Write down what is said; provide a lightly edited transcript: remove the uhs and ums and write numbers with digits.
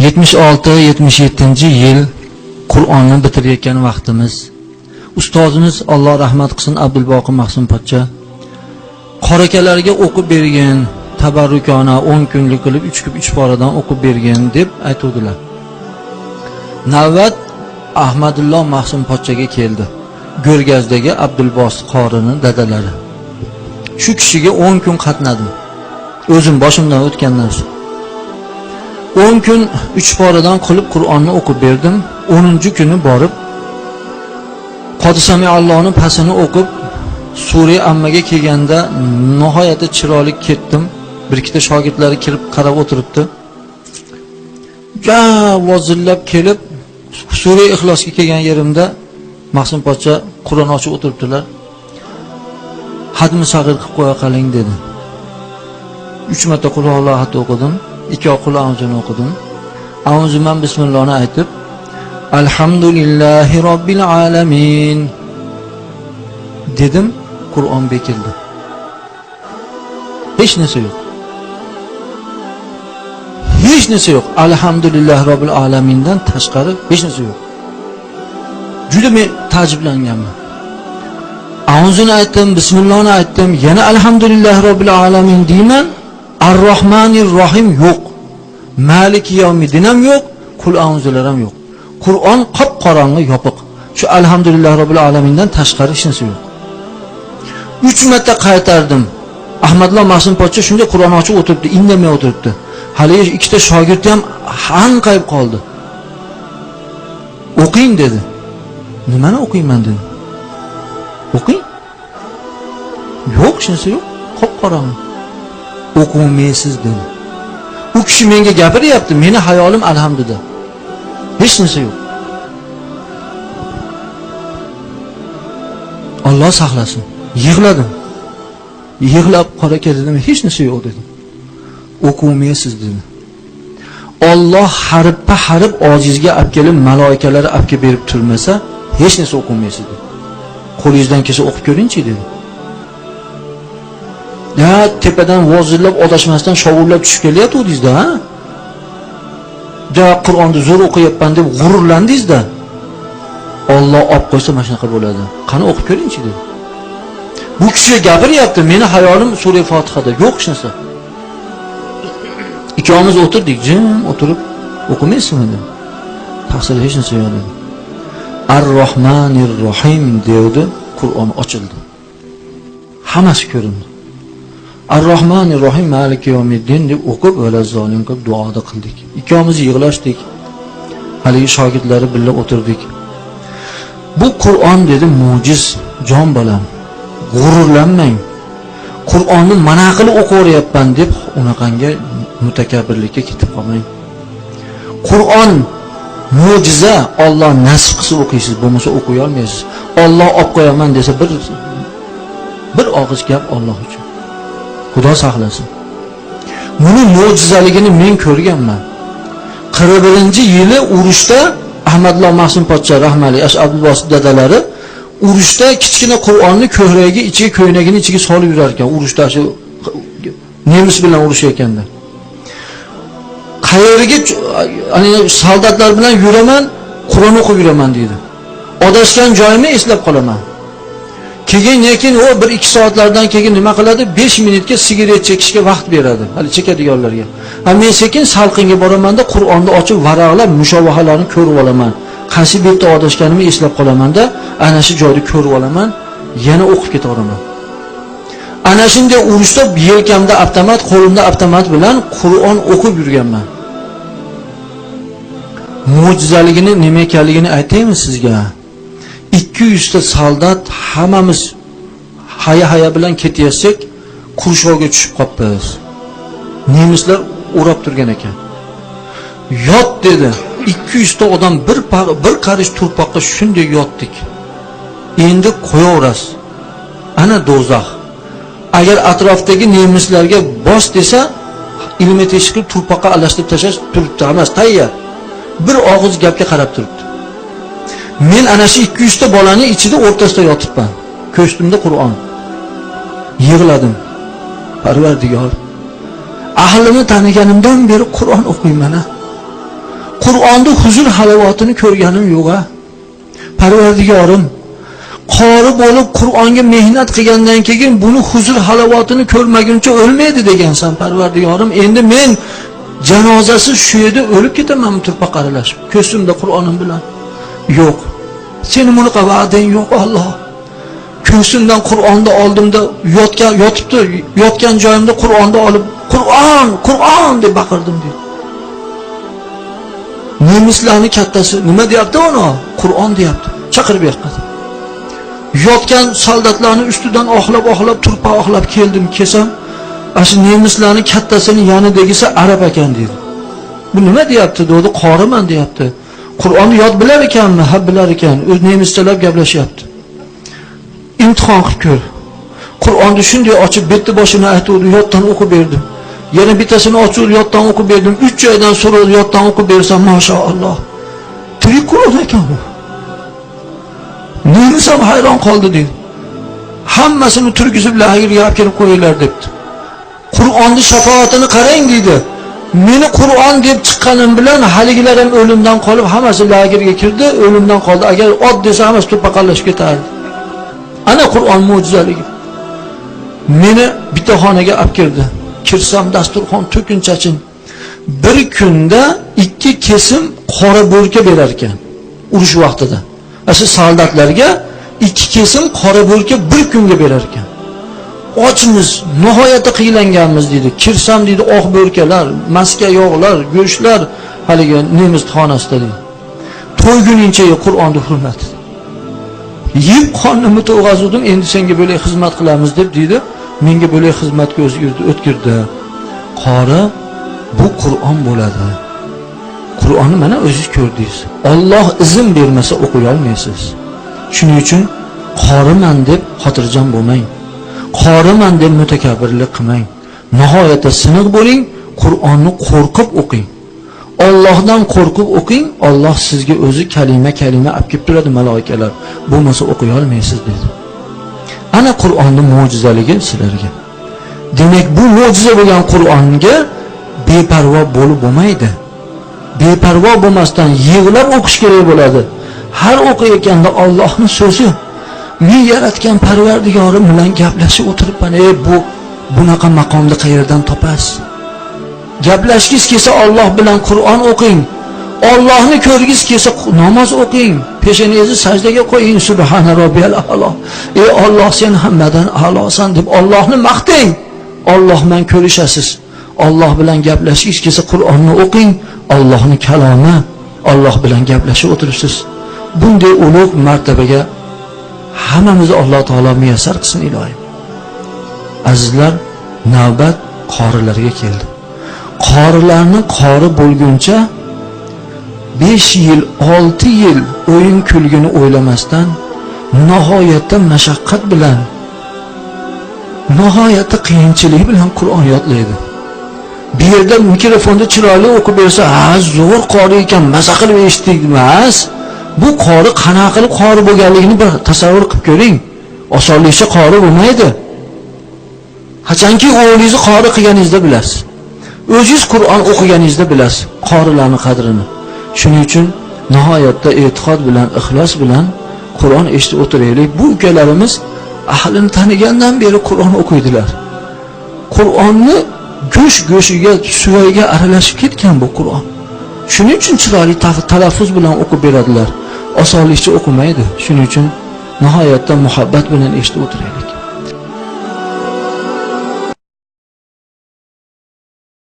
76-77 yil Qur'onni bitirayotgan vaqtimiz. Ustozimiz Alloh rahmat qilsin Abdulboqi Mahsum pochcha qorakalarga o'qib bergan, tabarrukona 10 kunlik qilib 3 kub 3 poradan o'qib bergan deb aytuvdilar. Navbat Ahmadulloh Mahsum pochchaga keldi. Go'rgazdagi Abdulboqi qorining dadalari. Shu kishiga 10 kun qatnadim. O'zim boshimdan o'tgan narsa. 10 kun 3 poradan qilib Qur'onni o'qib berdim. 10-kuni borib Qodisami Allohning pasini o'qib Sura Ammaga kelganda nihoyatda chiroyli ketdim. Bir ikkita shogirdlari kirib qarab o'tiribdi. Ja vozillab kelib Sura Ixlosga kelgan yerimda Mahsum pochcha Qur'on ochib o'tiribdilar. Hadmi sag'ir qilib qo'ya qoling dedi. 3 marta Qul Allohut o'qidim. 2 Qul A'uzuni o'qidim. A'uzuman bismillahni aytib, Alhamdulillahi Robbil alamin dedim. Qur'on bekildi. Hech narsa yo'q. Hech narsa yo'q. Alhamdulillah Robbil alamindan tashqari hech narsa yo'q. Juda men ta'jiblanganman. A'uzuni aytdim, bismillahni aytdim, yana alhamdulillah Robbil alamin deyman. Ar-Rahmanir Rahim yo'q. Maliki yawmiddin ham yo'q. Qul a'uzular ham yo'q. Qur'on qop-qorong'i yopiq. Shu alhamdulillah Robbil alamindan tashqari hech narsa yo'q. 3 marta qaytardim. Ahmadulloh Mahsum pochcha shunday Qur'on ochib o'tiribdi, indamay o'tiribdi. Hali ikkita shogirdi ham hanqayib qoldi. O'qing dedi. Nimani o'qiyman dedim. O'qing. Yo'q, hech narsa yo'q. Qop-qorong'i. O'qimaysiz dedi. U kishi menga gapiryapti, meni hayolim alhamdulillah. Hech narsa yo'q. Alloh saqlasin. Yig'ladim. Yig'lab qora keldim, hech narsa yo'q dedim. O'qimaysiz dedi. Alloh harfpa harf ojizga olib kelib, malaikalar olib kelib berib turmasa, hech narsa o'qimaysiz dedi. Qo'lingizdan kelsa o'qib ko'ring-chi dedi. Ya tepadan vozillab odashmasdan shovullab tushib kelyapti o'dingizda, ha? Ja Qur'onni zo'r o'qiyapman deb g'ururlandingizda. Alloh olib qo'ysa mana shunaqa bo'ladi. Qani o'qib ko'ring-chi dedi. Bu kishi gapiryapti, meni hayolim Sura Fotihada yo'q hech narsa. Ikkovimiz o'tirdik, jim o'tirib o'qimaysizmi dedi. Taqsir hech narsa yo'q dedi. Ar-Rahmanir Rahim dedi, Qur'on ochildi. Hammasi ko'rindi. Ar-Rahmanir Rahim Maliki yawmiddin deb o'qib valazolim qilib duoda qildik. Ikkovimiz yig'lashdik. Haligi shogirdlari birga o'tirdik. Bu Qur'on dedi mo'jiz, jon bolam. G'ururlanmang. Qur'onni mana qilib o'qiyapman deb unaqangi mutakabbirlikka ketib qolmang. Qur'on mo'jiza, Alloh nasib qilsa o'qiysiz, bo'lmasa o'qiy olmaysiz. Alloh olib qo'yaman desa bir og'iz gap Alloh uchun. Xudo saqlasin. Buni mo'jizaligini men ko'rganman. 41-yili urushda Ahmadulloh Mahsum pochcha rahmali Abdulboqi dadalari urushda kichkina Qur'onni ko'hragiga, ichiga ko'ynagining ichiga solib yurar ekan. Urushda shu nemis bilan urushayotganda. Qayerga soldatlar bilan yuraman, Qur'on o'qib yuraman dedi. Adashgan joyimni eslab qolaman. Keyin o 1-2 soatlardan keyin nima qiladi? 5 minutga sigaret chekishga vaqt beradi. Hali chekadiganlarga. Men sekin salqinga boraman-da Qur'onni ochib varaqlab mushovahalarni ko'rib olaman. Qaysi betda adashganimni eslab qolaman-da, ana shu joyda ko'rib olaman, yana o'qib ketaveraman. Ana shunday urushda yelkamda avtomat, qo'limda avtomat bilan Qur'on o'qib yurganman. Mo'jizaligini nima ekanligini aytaymi sizga? 200 ta soldat hammamiz haya bilan ketayotsak, qurshovga tushib qolibmiz. Nemislar o'rab turgan ekan. Yot dedi. 200 ta odam bir qarish turpoqqa shunday yotdik. Endi qo'yaverasiz. Ana do'zax. Agar atrofdagi nemislarga bos desa, ilmiy teshqib turpoqqa alashtirib tashlash turibdi, emas, tayyor. Bir og'iz gapga qarab turibdi. Men ana shu 200 ta bolani ichida o'rtasida yotibman. Ko'stimda Qur'on. Yig'ladim. Parvardigor, ahlimni taniganimdan beri Qur'on o'qiyman. Qur'onda huzur halovatini ko'rganim yo'q a. Parvardigorim, qori bo'lib Qur'onga mehnat qilgandan keyin buni huzur halovatini ko'rmaguncha o'lmaydi degansan Parvardigorim. Endi men janozasiz shu yerda o'lib ketamanmi turpa qaralashib, ko'zimda Qur'onim bilan? Yo'q. Seni bunaqa va'dang yo'q Alloh. Ko'zimdan Qur'onni oldimda yotgan joyimda Qur'onni olib Qur'on, Qur'on deb baqirdim dedi. Nemislarning kattasi nima deyapti ona? Qur'on deyapti. Chaqirib berdi. Yotgan soldatlarning ustidan oxlab turpa oxlab keldim, kesam, shu nemislarning kattasini yanidagisi arab ekan dedi. Bu nima deyapti? Dedi, qoriman deyapti. Qur'onni yod bilar ekanmi? Ha, bilar ekan. O'z nemischalar gaplashyapti. İmtihon qilib ko'r. Qur'onni shunday ochib bitta boshini aytdi, yoddan o'qib berdim. Yana bittasini ochib yoddan o'qib berdim. 3 joydan so'rab yoddan o'qib bersam, maşallah. Tirik Qur'on ekan bu. Nemis ham hayron qoldi dedi. Hammasini turgizib lagerga olib kelib qo'yinglar debdi. Qur'onni shafoatini qarang dedi. Meni Qur'on deb chiqqanim bilan haligilar ham o'limdan qolib, hammasi lagerga kirdi, o'limdan qoldi. Agar ot desa hammasi to'paqallashib ketardi. Ana Qur'on mo'jizaligi. Meni bitta xonaga olib kirdi. Kirsam dasturxon to'kinchachin. Bir kunda 2 kesim qora bo'rka berar ekan. Urush vaqtida. Asl soldatlarga 2 kesim qora bo'rka bir kunga berar ekan. Ochimiz, nihoyatda qiylanganmiz dedi. Kirsam dedi, oq bo'rkalar, maska yog'lar, go'shtlar haligi nemis xonasida dedi. To'ygunincha Qur'onni hurmati. Yeb qonimni to'g'azdim, endi senga bo'lay xizmat qilamiz deb dedi. Menga bo'lay xizmatga o'tkirdi. Qori bu Qur'on bo'ladi. Qur'onni mana o'zingiz ko'rdingiz. Alloh izn bermasa o'qiy olmaysiz. Shuning uchun qoriman deb xotirjam bo'lmang. Qoriman deb mutakabbirlik qilmang. Nihoyatda siniq bo'ling, Qur'onni qo'rqib o'qing. Allohdan qo'rqib o'qing, Alloh sizga o'zi kalima-kalima olib kelib turadi malaikalar. Bo'lmasa o'qiy olmaysiz dedi. Ana Qur'onning mo'jizaligi sizlarga. Demak, bu mo'jiza bo'lgan Qur'onga beparvo bo'lib bo'lmaydi. Beparvo bo'lmasdan yig'lab o'qish kerak bo'ladi. Har o'qiyotganda Allohning so'zi, men yaratgan Parvardigorim bilan gaplashib o'tiribman. Bu bunaqa maqomni qayerdan topasiz? Gaplashgingiz kelsa Alloh bilan Qur'on o'qing. Allohni ko'rgingiz kelsa namoz o'qing. Peshoningizni sajdaga qo'ying. Subhana robbiyal a'lo. Ey Alloh, sen hammadan a'losan deb Allohni maqtang. Alloh bilan ko'rishasiz. Alloh bilan gaplashgingiz kelsa Qur'onni o'qing. Allohning kalomi, Alloh bilan gaplashib o'tiribsiz. Bunday ulug' martabaga hammamizni Alloh taolo muyassar qilsin ilohim. Azizlar, navbat qorilarga keldi. Qorilarni qori bo'lguncha 5 yil, 6 yil o'yin kulgini o'ylamasdan nihoyatda mashaqqat bilan, nihoyatda qiyinchilik bilan Qur'on yodlaydi. Bir yerda mikrofonda chiroyli o'qib bersa, "Ha, zo'r qori ekan, maza qilib eshitdik" emas. Bu qori qanaqa qilib qori bo'lganligini bir tasavvur qilib ko'ring. Osonlikcha qori bo'lmaydi. Qachonki o'g'lingizni qori qilganingizda bilasiz. O'zingiz Qur'on o'qiganingizda bilasiz qorilarning qadrini. Shuning uchun nihoyatda e'tiqod bilan, ixlos bilan Qur'on eshitib o'tiraylik. Bu ukalarimiz ahlini tanigandan beri Qur'on o'qiydilar. Qur'onni go'shiga, suvayga aralashib ketgan bu Qur'on. Shuning uchun chiroyli talaffuz bilan o'qib beradilar. Osonlikcha o'qimaydi. Shuning uchun nihoyatda muhabbat bilan eshitib o'tiraylik.